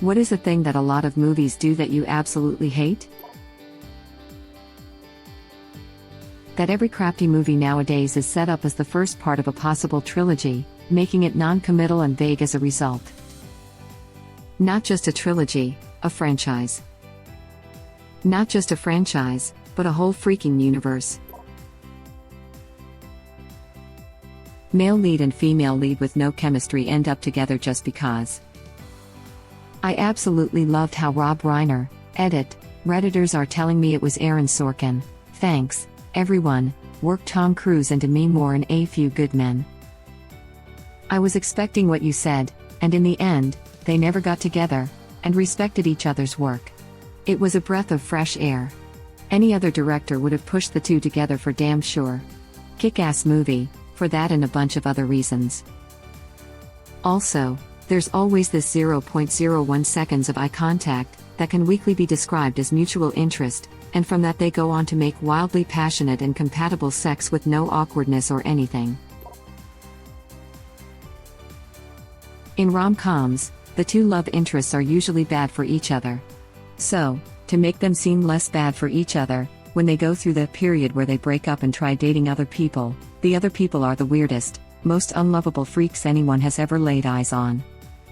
What is a thing that a lot of movies do that you absolutely hate? That every crafty movie nowadays is set up as the first part of a possible trilogy, making it non-committal and vague as a result. Not just a trilogy, a franchise. Not just a franchise, but a whole freaking universe. Male lead and female lead with no chemistry end up together just because. I absolutely loved how Rob Reiner, edit, Redditors are telling me it was Aaron Sorkin. Thanks, everyone, worked Tom Cruise and Demi Moore in A Few Good Men. I was expecting what you said, and in the end, they never got together, and respected each other's work. It was a breath of fresh air. Any other director would have pushed the two together for damn sure. Kick-ass movie, for that and a bunch of other reasons. Also, there's always this 0.01 seconds of eye contact, that can weakly be described as mutual interest, and from that they go on to make wildly passionate and compatible sex with no awkwardness or anything. In rom-coms, the two love interests are usually bad for each other. So, to make them seem less bad for each other, when they go through the period where they break up and try dating other people, the other people are the weirdest, most unlovable freaks anyone has ever laid eyes on.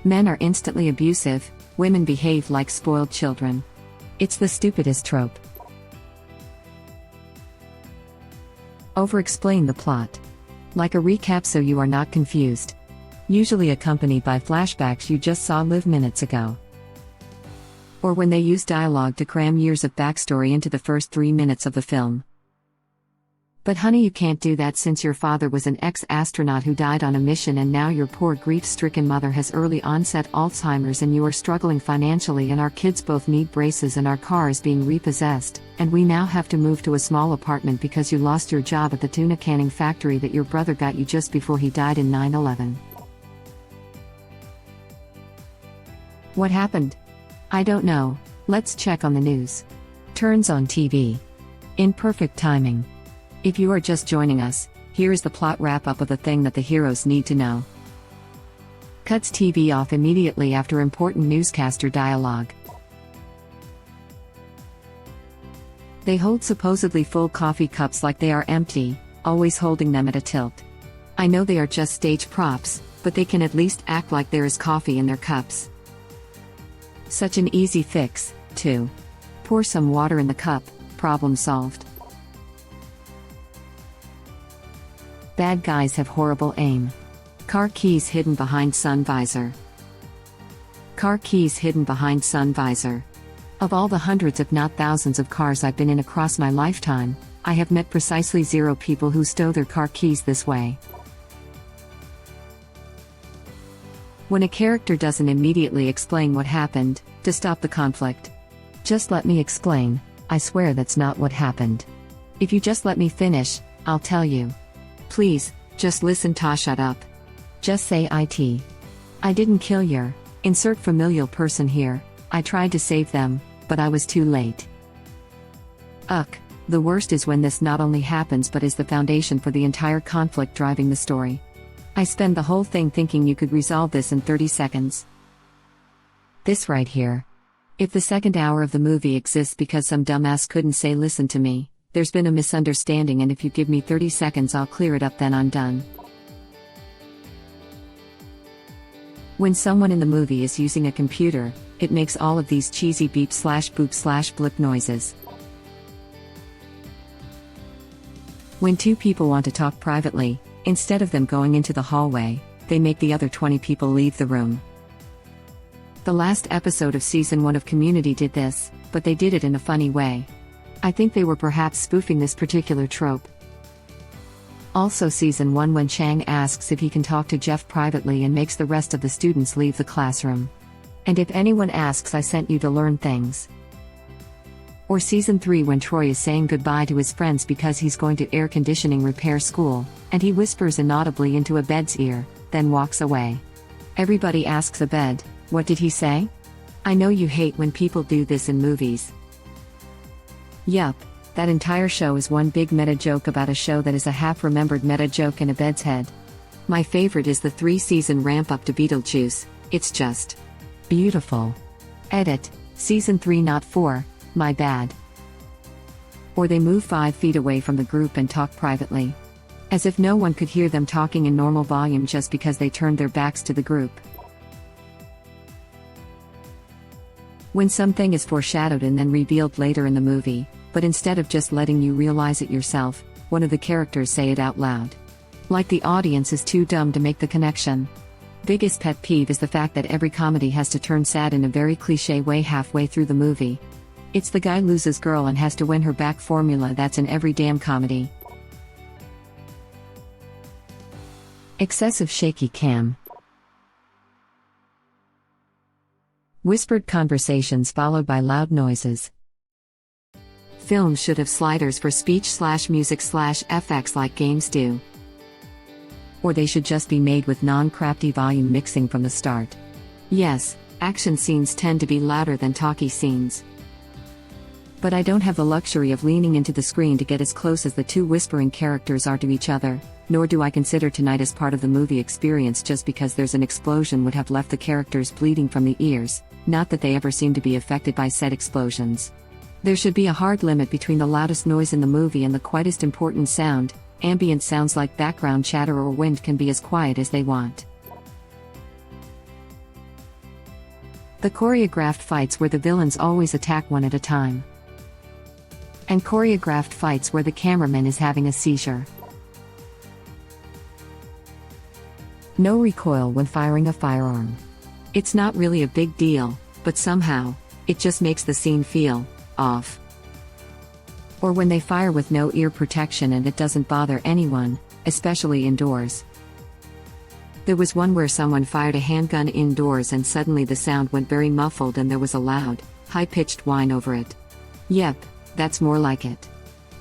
Men are instantly abusive, women behave like spoiled children. It's the stupidest trope. Over-explain the plot. Like a recap so you are not confused. Usually accompanied by flashbacks you just saw live minutes ago. Or when they use dialogue to cram years of backstory into the first 3 minutes of the film. But honey, you can't do that since your father was an ex-astronaut who died on a mission and now your poor grief-stricken mother has early onset Alzheimer's and you are struggling financially and our kids both need braces and our car is being repossessed, and we now have to move to a small apartment because you lost your job at the tuna canning factory that your brother got you just before he died in 9/11. What happened? I don't know, let's check on the news. Turns on TV. In perfect timing. If you are just joining us, here is the plot wrap-up of the thing that the heroes need to know. Cuts TV off immediately after important newscaster dialogue. They hold supposedly full coffee cups like they are empty, always holding them at a tilt. I know they are just stage props, but they can at least act like there is coffee in their cups. Such an easy fix, too. Pour some water in the cup, problem solved. Bad guys have horrible aim. Car keys hidden behind sun visor. Car keys hidden behind sun visor. Of all the hundreds if not thousands of cars I've been in across my lifetime, I have met precisely 0 people who stow their car keys this way. When a character doesn't immediately explain what happened, to stop the conflict. Just let me explain, I swear that's not what happened. If you just let me finish, I'll tell you. Please, just listen. Shut up. Just say it. I didn't kill your, insert familial person here, I tried to save them, but I was too late. The worst is when this not only happens but is the foundation for the entire conflict driving the story. I spend the whole thing thinking you could resolve this in 30 seconds. This right here. If the second hour of the movie exists because some dumbass couldn't say listen to me, there's been a misunderstanding and if you give me 30 seconds I'll clear it up then I'm done. When someone in the movie is using a computer, it makes all of these cheesy beep/boop/blip noises. When two people want to talk privately, instead of them going into the hallway, they make the other 20 people leave the room. The last episode of Season 1 of Community did this, but they did it in a funny way. I think they were perhaps spoofing this particular trope. Also Season 1 when Chang asks if he can talk to Jeff privately and makes the rest of the students leave the classroom. And if anyone asks I sent you to learn things. Or Season 3 when Troy is saying goodbye to his friends because he's going to air conditioning repair school, and he whispers inaudibly into a bed's ear, then walks away. Everybody asks a bed, what did he say? I know you hate when people do this in movies. Yup, that entire show is one big meta joke about a show that is a half-remembered meta joke in a bed's head. My favorite is the 3-season ramp-up to Beetlejuice, it's just beautiful. Edit, Season 3 not 4, my bad. Or they move 5 feet away from the group and talk privately. As if no one could hear them talking in normal volume just because they turned their backs to the group. When something is foreshadowed and then revealed later in the movie, but instead of just letting you realize it yourself, one of the characters say it out loud. Like the audience is too dumb to make the connection. Biggest pet peeve is the fact that every comedy has to turn sad in a very cliché way halfway through the movie. It's the guy loses girl and has to win her back formula that's in every damn comedy. Excessive shaky cam. Whispered conversations followed by loud noises. Films should have sliders for speech/music/FX like games do. Or they should just be made with non-crafty volume mixing from the start. Yes, action scenes tend to be louder than talky scenes. But I don't have the luxury of leaning into the screen to get as close as the two whispering characters are to each other, nor do I consider tonight as part of the movie experience just because there's an explosion would have left the characters bleeding from the ears, not that they ever seem to be affected by said explosions. There should be a hard limit between the loudest noise in the movie and the quietest important sound. Ambient sounds like background chatter or wind can be as quiet as they want. The choreographed fights where the villains always attack one at a time. And choreographed fights where the cameraman is having a seizure. No recoil when firing a firearm. It's not really a big deal, but somehow, it just makes the scene feel off. Or when they fire with no ear protection and it doesn't bother anyone, especially indoors. There was one where someone fired a handgun indoors and suddenly the sound went very muffled and there was a loud, high-pitched whine over it. Yep, that's more like it.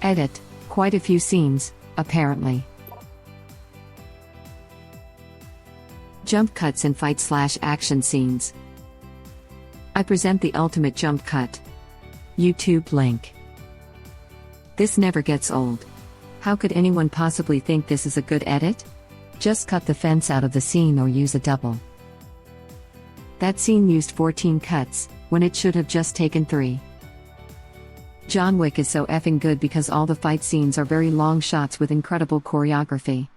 Edit, quite a few scenes, apparently. Jump cuts and fight/action scenes. I present the ultimate jump cut. YouTube link. This never gets old. How could anyone possibly think this is a good edit? Just cut the fence out of the scene or use a double. That scene used 14 cuts, when it should have just taken 3. John Wick is so effing good because all the fight scenes are very long shots with incredible choreography.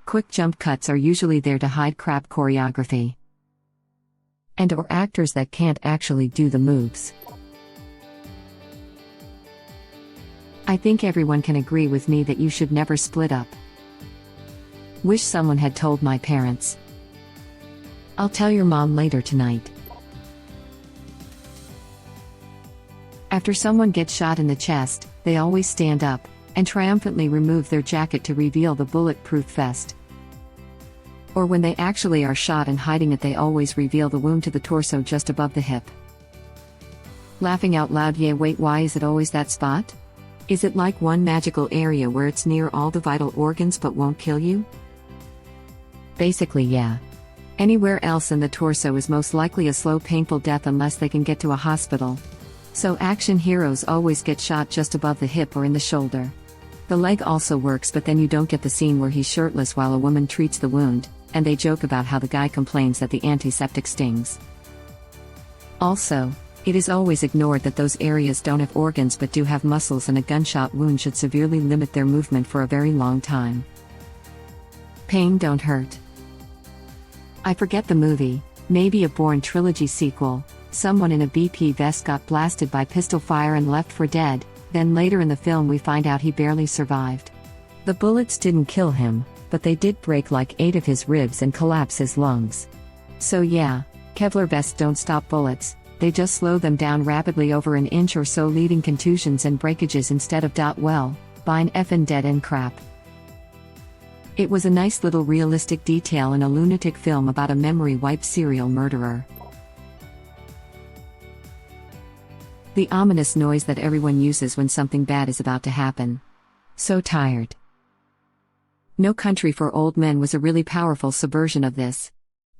Quick jump cuts are usually there to hide crap choreography. And or actors that can't actually do the moves. I think everyone can agree with me that you should never split up. Wish someone had told my parents. I'll tell your mom later tonight. After someone gets shot in the chest, they always stand up and triumphantly remove their jacket to reveal the bulletproof vest. Or when they actually are shot and hiding it, they always reveal the wound to the torso just above the hip. Laughing out loud, yeah, wait, why is it always that spot? Is it like one magical area where it's near all the vital organs but won't kill you? Basically, yeah. Anywhere else in the torso is most likely a slow, painful death unless they can get to a hospital. So action heroes always get shot just above the hip or in the shoulder. The leg also works, but then you don't get the scene where he's shirtless while a woman treats the wound, and they joke about how the guy complains that the antiseptic stings. Also, it is always ignored that those areas don't have organs but do have muscles, and a gunshot wound should severely limit their movement for a very long time. Pain don't hurt. I forget the movie, maybe a Bourne trilogy sequel. Someone in a BP vest got blasted by pistol fire and left for dead, then later in the film we find out he barely survived. The bullets didn't kill him, but they did break like 8 of his ribs and collapse his lungs. So yeah, Kevlar vests don't stop bullets. They just slow them down rapidly over an inch or so, leaving contusions and breakages instead of well, buying effin' dead end crap. It was a nice little realistic detail in a lunatic film about a memory-wiped serial murderer. The ominous noise that everyone uses when something bad is about to happen. So tired. No Country for Old Men was a really powerful subversion of this.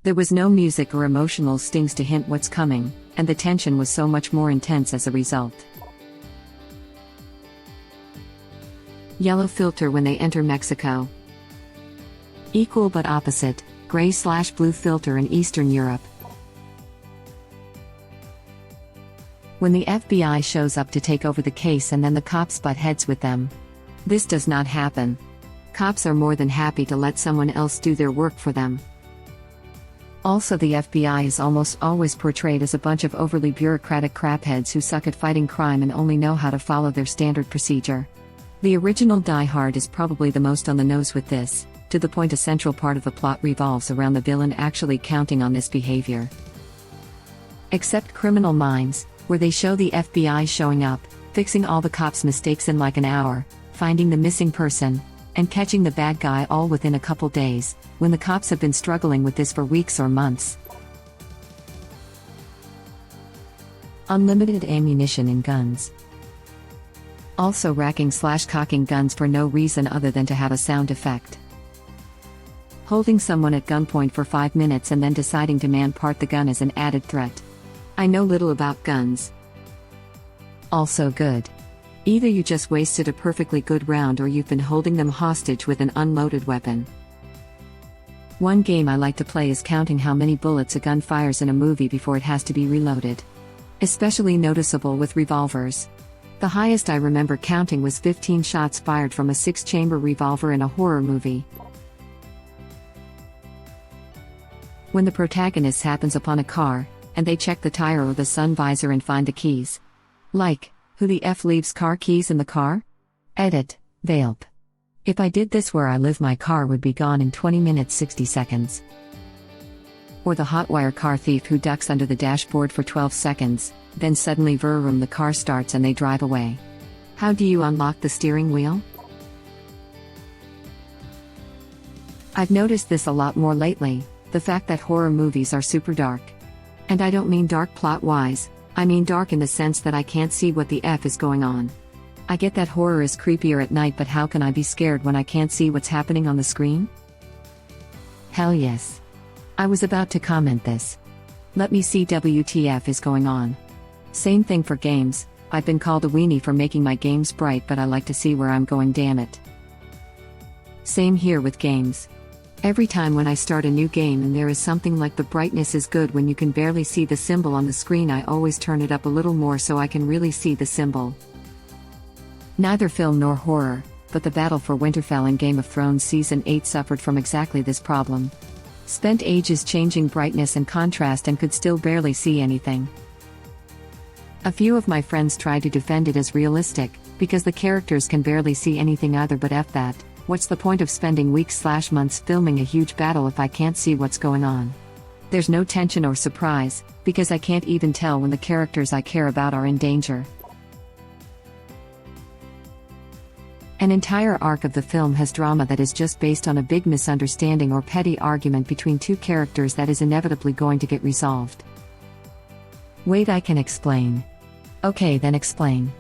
There was no music or emotional stings to hint what's coming, and the tension was so much more intense as a result. Yellow filter when they enter Mexico. Equal but opposite, gray/blue filter in Eastern Europe. When the FBI shows up to take over the case and then the cops butt heads with them. This does not happen. Cops are more than happy to let someone else do their work for them. Also, the FBI is almost always portrayed as a bunch of overly bureaucratic crapheads who suck at fighting crime and only know how to follow their standard procedure. The original Die Hard is probably the most on the nose with this, to the point a central part of the plot revolves around the villain actually counting on this behavior. Except Criminal Minds, where they show the FBI showing up, fixing all the cops' mistakes in like an hour, finding the missing person, and catching the bad guy all within a couple days, when the cops have been struggling with this for weeks or months. Unlimited ammunition in guns. Also racking/cocking guns for no reason other than to have a sound effect. Holding someone at gunpoint for 5 minutes and then deciding to man-part the gun as an added threat. I know little about guns. Also good. Either you just wasted a perfectly good round or you've been holding them hostage with an unloaded weapon. One game I like to play is counting how many bullets a gun fires in a movie before it has to be reloaded. Especially noticeable with revolvers. The highest I remember counting was 15 shots fired from a 6-chamber revolver in a horror movie. When the protagonist happens upon a car, and they check the tire or the sun visor and find the keys. Like, who the F leaves car keys in the car? Edit, Valp. If I did this where I live, my car would be gone in 20 minutes 60 seconds. Or the hotwire car thief who ducks under the dashboard for 12 seconds, then suddenly vroom, the car starts and they drive away. How do you unlock the steering wheel? I've noticed this a lot more lately, the fact that horror movies are super dark. And I don't mean dark plot-wise, I mean dark in the sense that I can't see what the F is going on. I get that horror is creepier at night, but how can I be scared when I can't see what's happening on the screen? Hell yes. I was about to comment this. Let me see WTF is going on. Same thing for games, I've been called a weenie for making my games bright, but I like to see where I'm going, damn it. Same here with games. Every time when I start a new game and there is something like the brightness is good when you can barely see the symbol on the screen, I always turn it up a little more so I can really see the symbol. Neither film nor horror, but the battle for Winterfell in Game of Thrones Season 8 suffered from exactly this problem. Spent ages changing brightness and contrast and could still barely see anything. A few of my friends tried to defend it as realistic, because the characters can barely see anything either, but F that. What's the point of spending weeks/months filming a huge battle if I can't see what's going on? There's no tension or surprise, because I can't even tell when the characters I care about are in danger. An entire arc of the film has drama that is just based on a big misunderstanding or petty argument between two characters that is inevitably going to get resolved. Wait, I can explain. Okay, then explain.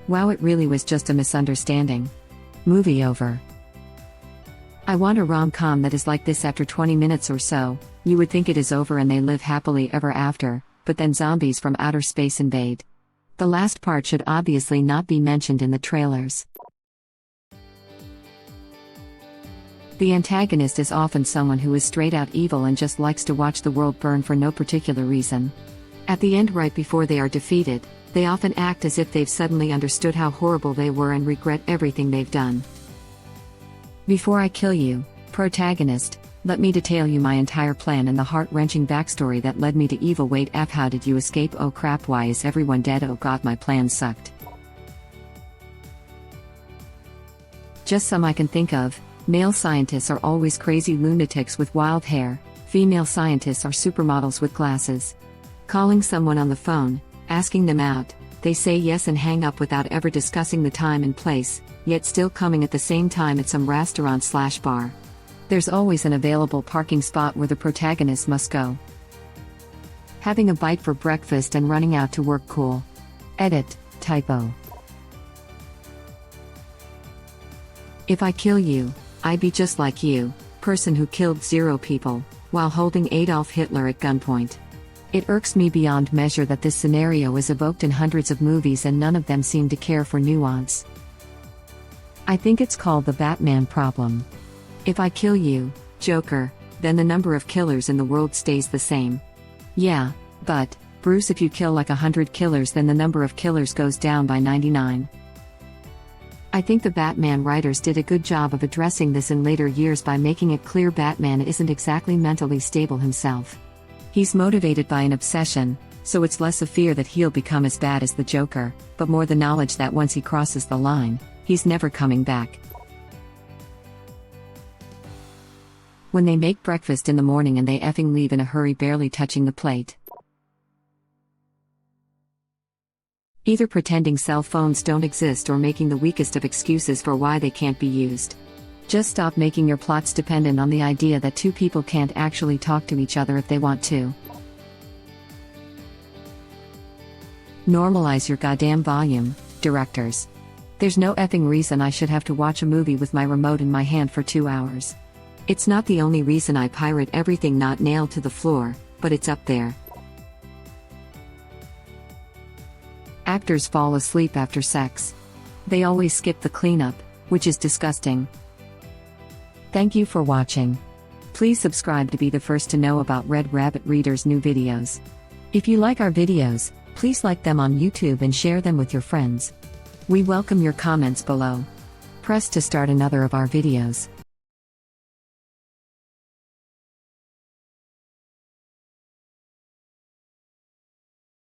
Wow, it really was just a misunderstanding. Movie over. I want a rom-com that is like this. After 20 minutes or so, you would think it is over and they live happily ever after, but then zombies from outer space invade. The last part should obviously not be mentioned in the trailers. The antagonist is often someone who is straight out evil and just likes to watch the world burn for no particular reason. At the end, right before they are defeated, they often act as if they've suddenly understood how horrible they were and regret everything they've done. Before I kill you, protagonist, let me detail you my entire plan and the heart-wrenching backstory that led me to evil. Wait, F, how did you escape? Oh crap, why is everyone dead? Oh god, my plan sucked. Just some I can think of. Male scientists are always crazy lunatics with wild hair, female scientists are supermodels with glasses. Calling someone on the phone, asking them out, they say yes and hang up without ever discussing the time and place, yet still coming at the same time at some restaurant/bar. There's always an available parking spot where the protagonist must go. Having a bite for breakfast and running out to work. Cool. Edit, typo. If I kill you, I'd be just like you, person who killed 0 people, while holding Adolf Hitler at gunpoint. It irks me beyond measure that this scenario is evoked in hundreds of movies and none of them seem to care for nuance. I think it's called the Batman problem. If I kill you, Joker, then the number of killers in the world stays the same. Yeah, but Bruce, if you kill like 100 killers, then the number of killers goes down by 99. I think the Batman writers did a good job of addressing this in later years by making it clear Batman isn't exactly mentally stable himself. He's motivated by an obsession, so it's less a fear that he'll become as bad as the Joker, but more the knowledge that once he crosses the line, he's never coming back. When they make breakfast in the morning and they effing leave in a hurry, barely touching the plate. Either pretending cell phones don't exist or making the weakest of excuses for why they can't be used. Just stop making your plots dependent on the idea that two people can't actually talk to each other if they want to. Normalize your goddamn volume, directors. There's no effing reason I should have to watch a movie with my remote in my hand for 2 hours. It's not the only reason I pirate everything not nailed to the floor, but it's up there. Actors fall asleep after sex. They always skip the cleanup, which is disgusting. Thank you for watching. Please subscribe to be the first to know about Red Rabbit Reader's new videos. If you like our videos, please like them on YouTube and share them with your friends. We welcome your comments below. Press to start another of our videos.